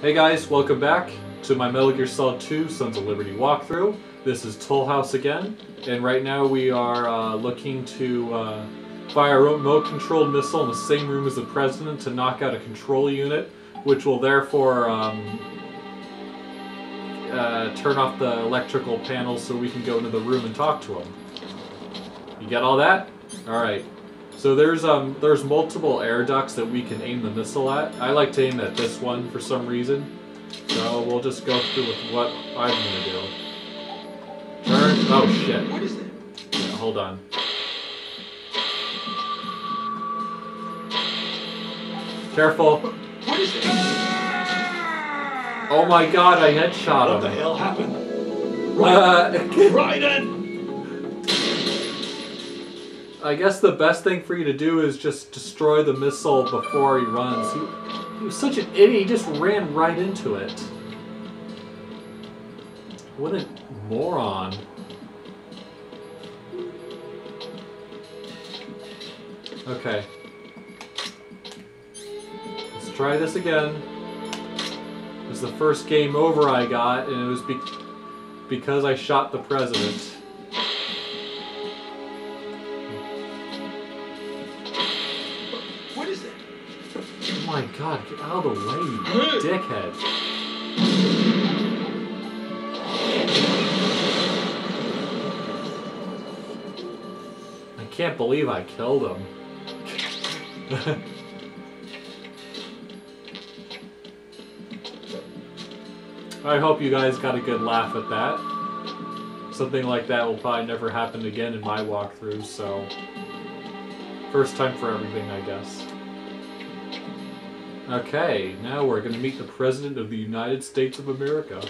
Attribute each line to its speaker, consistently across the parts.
Speaker 1: Hey guys, welcome back to my Metal Gear Solid 2 Sons of Liberty walkthrough. This is Tollhouse again, and right now we are looking to fire a remote controlled missile in the same room as the President to knock out a control unit, which will therefore turn off the electrical panels so we can go into the room and talk to him. You get all that? Alright. So there's multiple air ducts that we can aim the missile at. I like to aim at this one for some reason. So we'll just go through with what I'm gonna do. Turn. Oh shit.
Speaker 2: What is it?
Speaker 1: Yeah, hold on. Careful.
Speaker 2: What is it?
Speaker 1: Oh my god, I headshot him.
Speaker 2: What the hell happened? Right in!
Speaker 1: I guess the best thing for you to do is just destroy the missile before he runs. He was such an idiot, he just ran right into it. What a moron. Okay. Let's try this again. This is the first game over I got, and it was because I shot the President.
Speaker 2: What is it?
Speaker 1: Oh my god, get out of the way, you dickhead. I can't believe I killed him. I hope you guys got a good laugh at that. Something like that will probably never happen again in my walkthrough, so... First time for everything, I guess. Okay, now we're going to meet the President of the United States of America.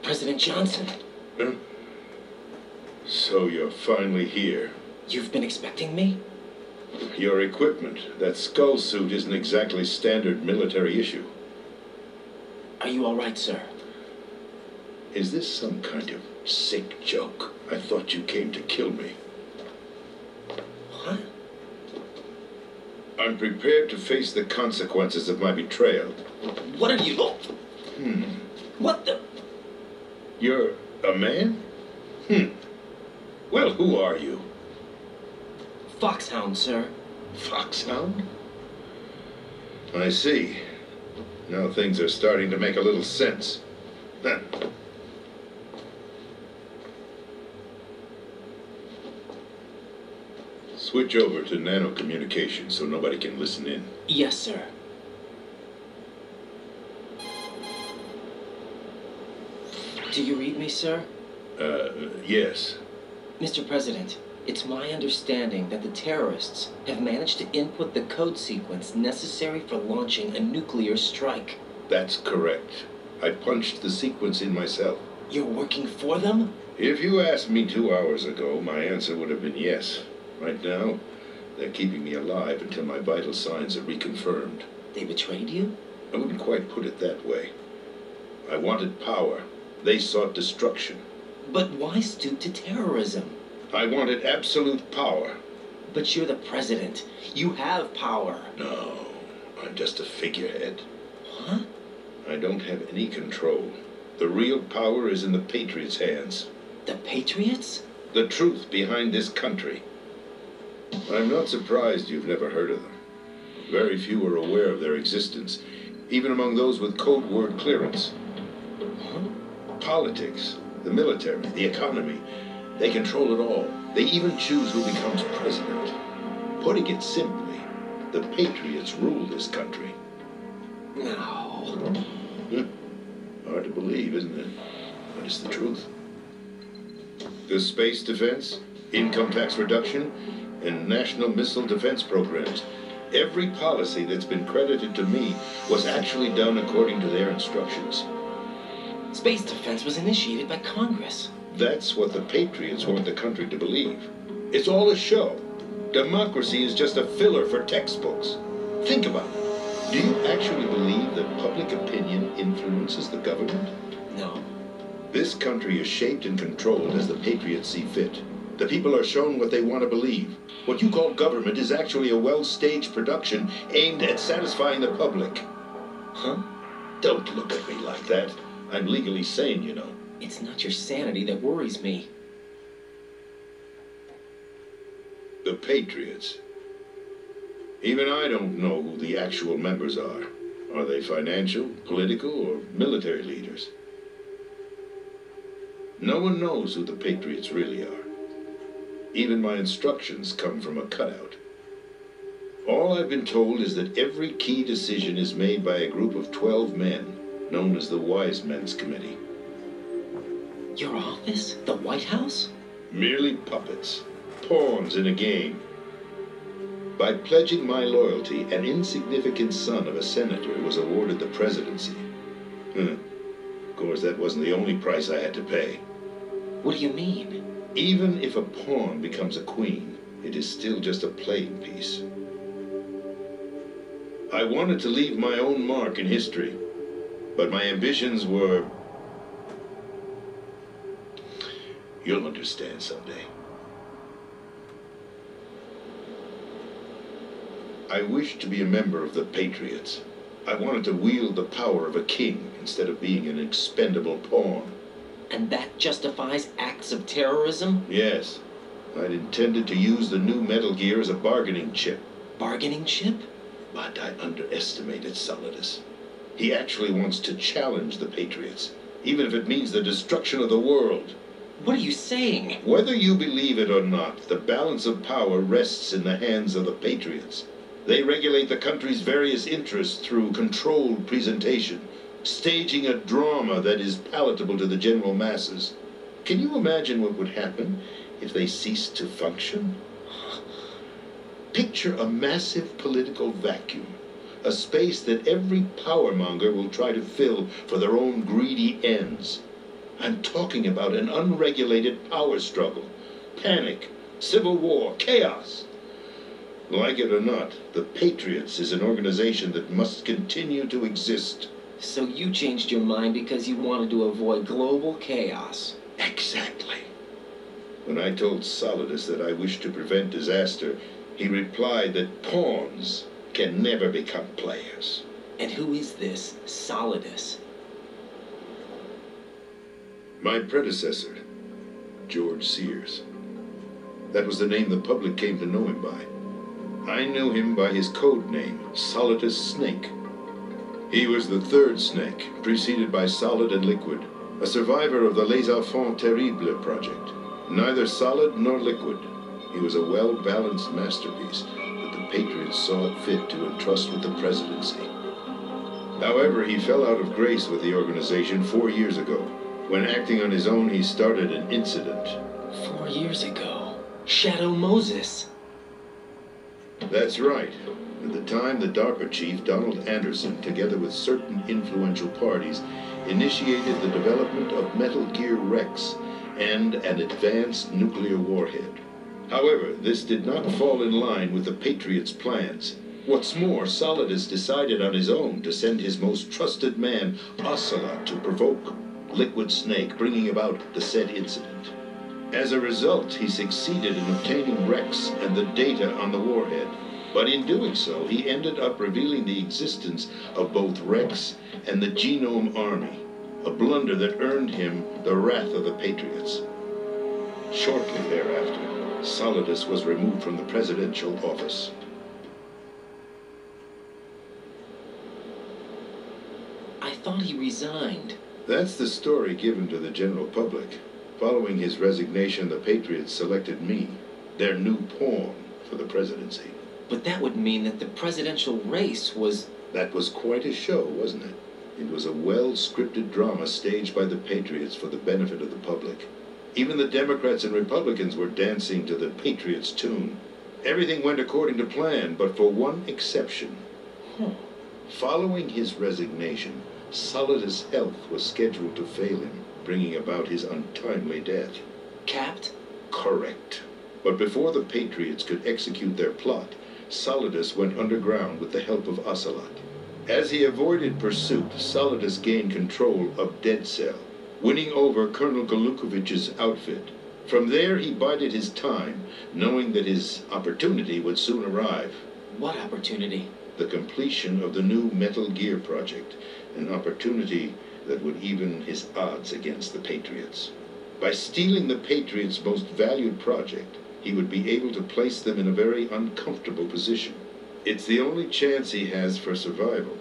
Speaker 3: President Johnson.
Speaker 4: Huh? So you're finally here.
Speaker 3: You've been expecting me?
Speaker 4: Your equipment, that skull suit, isn't exactly standard military issue.
Speaker 3: Are you alright, sir?
Speaker 4: Is this some kind of sick joke? I thought you came to kill me.
Speaker 3: What?
Speaker 4: I'm prepared to face the consequences of my betrayal.
Speaker 3: What are you... What the...
Speaker 4: You're a man? Well, who are you?
Speaker 3: Foxhound, sir.
Speaker 4: Foxhound? I see. Now things are starting to make a little sense. Huh. Switch over to nano communication so nobody can listen in.
Speaker 3: Yes, sir. Do you read me, sir?
Speaker 4: Yes.
Speaker 3: Mr. President, it's my understanding that the terrorists have managed to input the code sequence necessary for launching a nuclear strike.
Speaker 4: That's correct. I punched the sequence in myself.
Speaker 3: You're working for them?
Speaker 4: If you asked me 2 hours ago, my answer would have been yes. Right now, they're keeping me alive until my vital signs are reconfirmed.
Speaker 3: They betrayed you?
Speaker 4: I wouldn't quite put it that way. I wanted power. They sought destruction.
Speaker 3: But why stoop to terrorism?
Speaker 4: I wanted absolute power.
Speaker 3: But you're the president. You have power.
Speaker 4: No, I'm just a figurehead.
Speaker 3: What?
Speaker 4: I don't have any control. The real power is in the Patriots' hands.
Speaker 3: The Patriots?
Speaker 4: The truth behind this country. I'm not surprised you've never heard of them. Very few are aware of their existence, even among those with code word clearance. Politics, the military, the economy, they control it all. They even choose who becomes president. Putting it simply, the Patriots rule this country.
Speaker 3: No.
Speaker 4: Hard to believe, isn't it? But it's the truth. The space defense, income tax reduction, and national missile defense programs. Every policy that's been credited to me was actually done according to their instructions.
Speaker 3: Space defense was initiated by Congress.
Speaker 4: That's what the Patriots want the country to believe. It's all a show. Democracy is just a filler for textbooks. Think about it. Do you actually believe that public opinion influences the government?
Speaker 3: No.
Speaker 4: This country is shaped and controlled as the Patriots see fit. The people are shown what they want to believe. What you call government is actually a well-staged production aimed at satisfying the public.
Speaker 3: Huh?
Speaker 4: Don't look at me like that. I'm legally sane, you know.
Speaker 3: It's not your sanity that worries me.
Speaker 4: The Patriots. Even I don't know who the actual members are. Are they financial, political, or military leaders? No one knows who the Patriots really are. Even my instructions come from a cutout. All I've been told is that every key decision is made by a group of 12 men, known as the Wise Men's Committee.
Speaker 3: Your office? The White House?
Speaker 4: Merely puppets, pawns in a game. By pledging my loyalty, an insignificant son of a senator was awarded the presidency. Of course, that wasn't the only price I had to pay.
Speaker 3: What do you mean?
Speaker 4: Even if a pawn becomes a queen, it is still just a playing piece. I wanted to leave my own mark in history, but my ambitions were... You'll understand someday. I wished to be a member of the Patriots. I wanted to wield the power of a king instead of being an expendable pawn.
Speaker 3: And that justifies acts of terrorism?
Speaker 4: Yes. I'd intended to use the new Metal Gear as a bargaining chip.
Speaker 3: Bargaining chip?
Speaker 4: But I underestimated Solidus. He actually wants to challenge the Patriots, even if it means the destruction of the world.
Speaker 3: What are you saying?
Speaker 4: Whether you believe it or not, the balance of power rests in the hands of the Patriots. They regulate the country's various interests through controlled presentation, staging a drama that is palatable to the general masses. Can you imagine what would happen if they ceased to function? Picture a massive political vacuum, a space that every powermonger will try to fill for their own greedy ends. I'm talking about an unregulated power struggle, panic, civil war, chaos. Like it or not, the Patriots is an organization that must continue to exist.
Speaker 3: So you changed your mind because you wanted to avoid global chaos.
Speaker 4: Exactly. When I told Solidus that I wished to prevent disaster, he replied that pawns can never become players.
Speaker 3: And who is this Solidus?
Speaker 4: My predecessor, George Sears. That was the name the public came to know him by. I knew him by his code name, Solidus Snake. He was the third snake, preceded by Solid and Liquid, a survivor of the Les Enfants Terribles project. Neither solid nor liquid, he was a well-balanced masterpiece that the Patriots saw it fit to entrust with the presidency. However, he fell out of grace with the organization 4 years ago. When acting on his own, he started an incident.
Speaker 3: 4 years ago? Shadow Moses.
Speaker 4: That's right. At the time, the DARPA chief, Donald Anderson, together with certain influential parties, initiated the development of Metal Gear Rex and an advanced nuclear warhead. However, this did not fall in line with the Patriots' plans. What's more, Solidus decided on his own to send his most trusted man, Ocelot, to provoke Liquid Snake, bringing about the said incident. As a result, he succeeded in obtaining Rex and the data on the warhead. But in doing so, he ended up revealing the existence of both Rex and the Genome Army, a blunder that earned him the wrath of the Patriots. Shortly thereafter, Solidus was removed from the presidential office.
Speaker 3: I thought he resigned.
Speaker 4: That's the story given to the general public. Following his resignation, the Patriots selected me, their new pawn, for the presidency.
Speaker 3: But that would mean that the presidential race was...
Speaker 4: That was quite a show, wasn't it? It was a well-scripted drama staged by the Patriots for the benefit of the public. Even the Democrats and Republicans were dancing to the Patriots' tune. Everything went according to plan, but for one exception. Following his resignation, Solidus' health was scheduled to fail him, bringing about his untimely death.
Speaker 3: Capped?
Speaker 4: Correct. But before the Patriots could execute their plot, Solidus went underground with the help of Ocelot. As he avoided pursuit, Solidus gained control of Dead Cell, winning over Colonel Golukovich's outfit. From there, he bided his time, knowing that his opportunity would soon arrive.
Speaker 3: What opportunity?
Speaker 4: The completion of the new Metal Gear project, an opportunity that would even his odds against the Patriots. By stealing the Patriots' most valued project, he would be able to place them in a very uncomfortable position. It's the only chance he has for survival.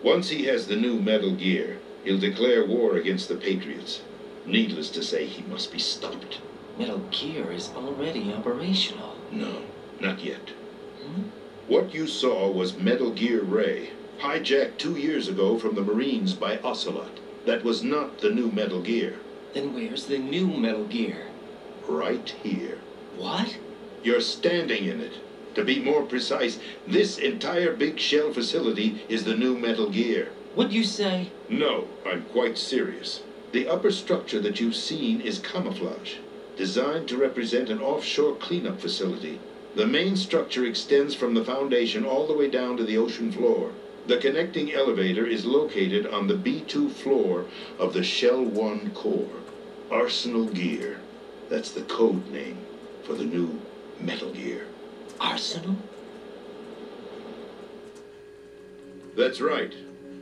Speaker 4: Once he has the new Metal Gear, he'll declare war against the Patriots. Needless to say, he must be stopped.
Speaker 3: Metal Gear is already operational.
Speaker 4: No, not yet. What you saw was Metal Gear Ray, hijacked 2 years ago from the Marines by Ocelot. That was not the new Metal Gear.
Speaker 3: Then where's the new Metal Gear?
Speaker 4: Right here.
Speaker 3: What?
Speaker 4: You're standing in it. To be more precise, this entire big shell facility is the new Metal Gear.
Speaker 3: What'd you say?
Speaker 4: No, I'm quite serious. The upper structure that you've seen is camouflage, designed to represent an offshore cleanup facility. The main structure extends from the foundation all the way down to the ocean floor. The connecting elevator is located on the B2 floor of the Shell 1 core. Arsenal Gear. That's the code name for the new Metal Gear.
Speaker 3: Arsenal?
Speaker 4: That's right.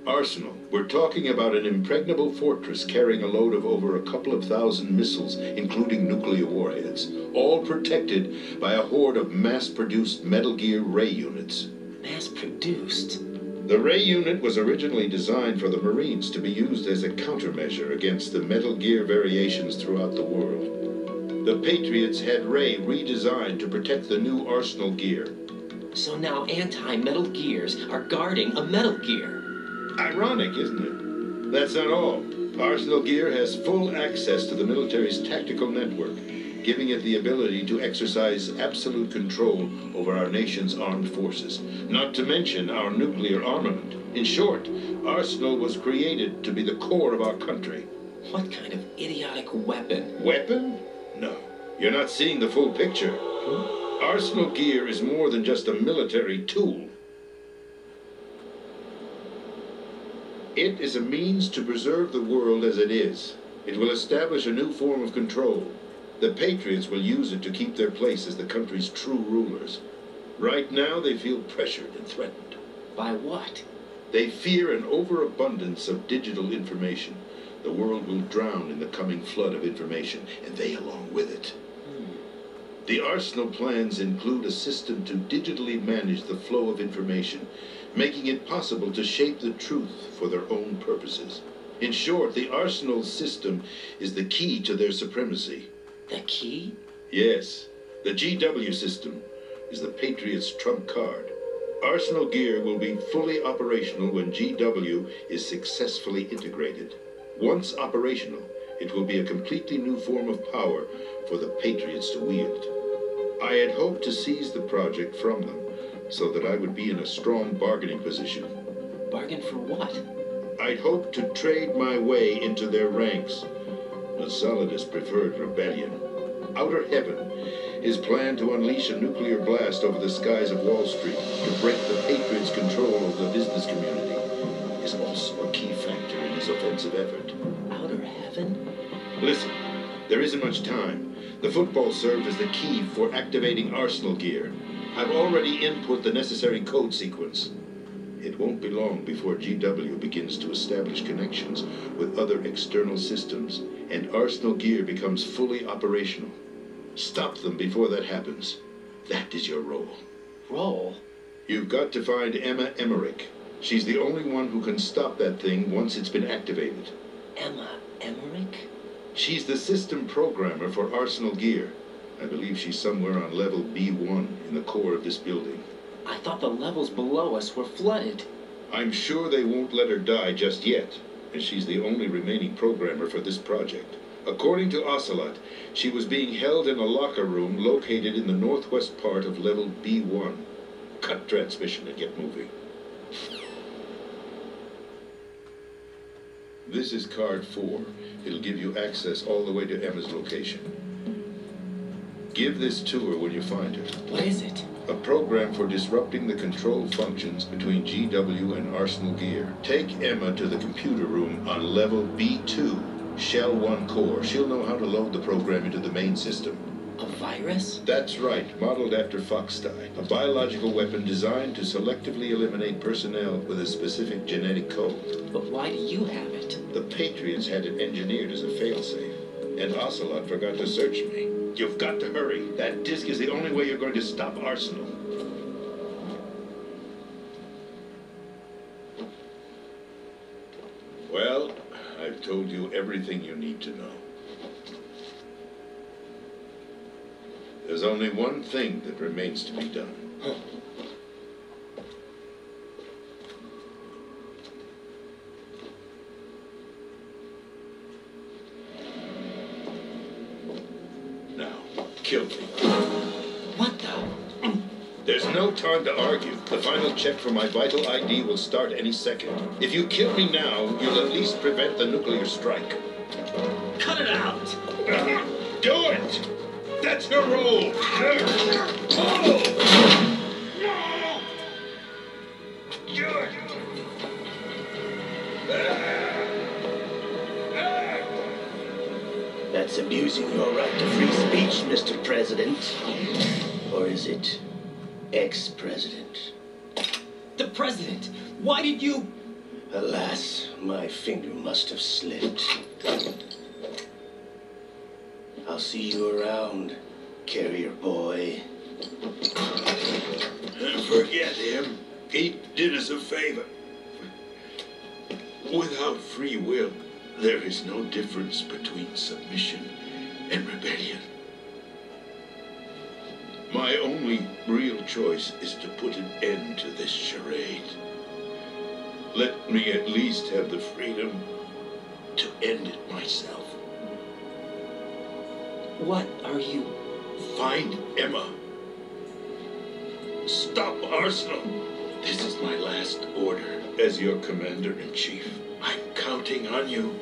Speaker 4: Arsenal. We're talking about an impregnable fortress carrying a load of over a couple of thousand missiles, including nuclear warheads, all protected by a horde of mass-produced Metal Gear Ray units.
Speaker 3: Mass-produced?
Speaker 4: The Ray unit was originally designed for the Marines to be used as a countermeasure against the Metal Gear variations throughout the world. The Patriots had Ray redesigned to protect the new Arsenal Gear.
Speaker 3: So now anti-Metal Gears are guarding a Metal Gear.
Speaker 4: Ironic, isn't it? That's not all. Arsenal Gear has full access to the military's tactical network, giving it the ability to exercise absolute control over our nation's armed forces, not to mention our nuclear armament. In short, Arsenal was created to be the core of our country.
Speaker 3: What kind of idiotic weapon?
Speaker 4: Weapon? No. You're not seeing the full picture. Arsenal Gear is more than just a military tool. It is a means to preserve the world as it is. It will establish a new form of control. The Patriots will use it to keep their place as the country's true rulers. Right now, they feel pressured and threatened.
Speaker 3: By what?
Speaker 4: They fear an overabundance of digital information. The world will drown in the coming flood of information, and they along with it. The Arsenal plans include a system to digitally manage the flow of information, making it possible to shape the truth for their own purposes. In short, the Arsenal system is the key to their supremacy.
Speaker 3: The key?
Speaker 4: Yes. The GW system is the Patriots' trump card. Arsenal Gear will be fully operational when GW is successfully integrated. Once operational, it will be a completely new form of power for the Patriots to wield. I had hoped to seize the project from them, so that I would be in a strong bargaining position.
Speaker 3: Bargain for what?
Speaker 4: I'd hoped to trade my way into their ranks. But Solidus preferred rebellion. Outer Heaven, his plan to unleash a nuclear blast over the skies of Wall Street to break the Patriots' control over the business community, is also a key factor in his offensive effort.
Speaker 3: Outer Heaven?
Speaker 4: Listen, there isn't much time. The football served as the key for activating Arsenal Gear. I've already input the necessary code sequence. It won't be long before GW begins to establish connections with other external systems, and Arsenal Gear becomes fully operational. Stop them before that happens. That is your role.
Speaker 3: Role?
Speaker 4: You've got to find Emma Emmerich. She's the only one who can stop that thing once it's been activated.
Speaker 3: Emma Emmerich?
Speaker 4: She's the system programmer for Arsenal Gear. I believe she's somewhere on level B1 in the core of this building.
Speaker 3: I thought the levels below us were flooded.
Speaker 4: I'm sure they won't let her die just yet, and she's the only remaining programmer for this project. According to Ocelot, she was being held in a locker room located in the northwest part of level B1. Cut transmission and get moving. This is card 4. It'll give you access all the way to Emma's location. Give this to her when you find her.
Speaker 3: What is it?
Speaker 4: A program for disrupting the control functions between GW and Arsenal Gear. Take Emma to the computer room on level B2. Shell 1 core. She'll know how to load the program into the main system.
Speaker 3: A virus?
Speaker 4: That's right, modeled after Foxstein. A biological weapon designed to selectively eliminate personnel with a specific genetic code.
Speaker 3: But why do you have it?
Speaker 4: The Patriots had it engineered as a failsafe. And Ocelot forgot to search me. You've got to hurry. That disk is the only way you're going to stop Arsenal. Well, I've told you everything you need to know. There's only one thing that remains to be done. Now, kill me.
Speaker 3: What the?
Speaker 4: There's no time to argue. The final check for my vital ID will start any second. If you kill me now, you'll at least prevent the nuclear strike.
Speaker 3: Cut it out!
Speaker 4: Do it! That's your role! Oh! No! Do it!
Speaker 2: That's abusing your right to free speech, Mr. President. Or is it ex-president?
Speaker 3: The president! Why did you...
Speaker 2: Alas, my finger must have slipped. I'll see you around, carrier boy.
Speaker 4: Forget him. He did us a favor. Without free will, there is no difference between submission and rebellion. My only real choice is to put an end to this charade. Let me at least have the freedom to end it myself.
Speaker 3: What are you...
Speaker 4: Find Emma. Stop Arsenal. This is my last order as your commander-in-chief. I'm counting on you.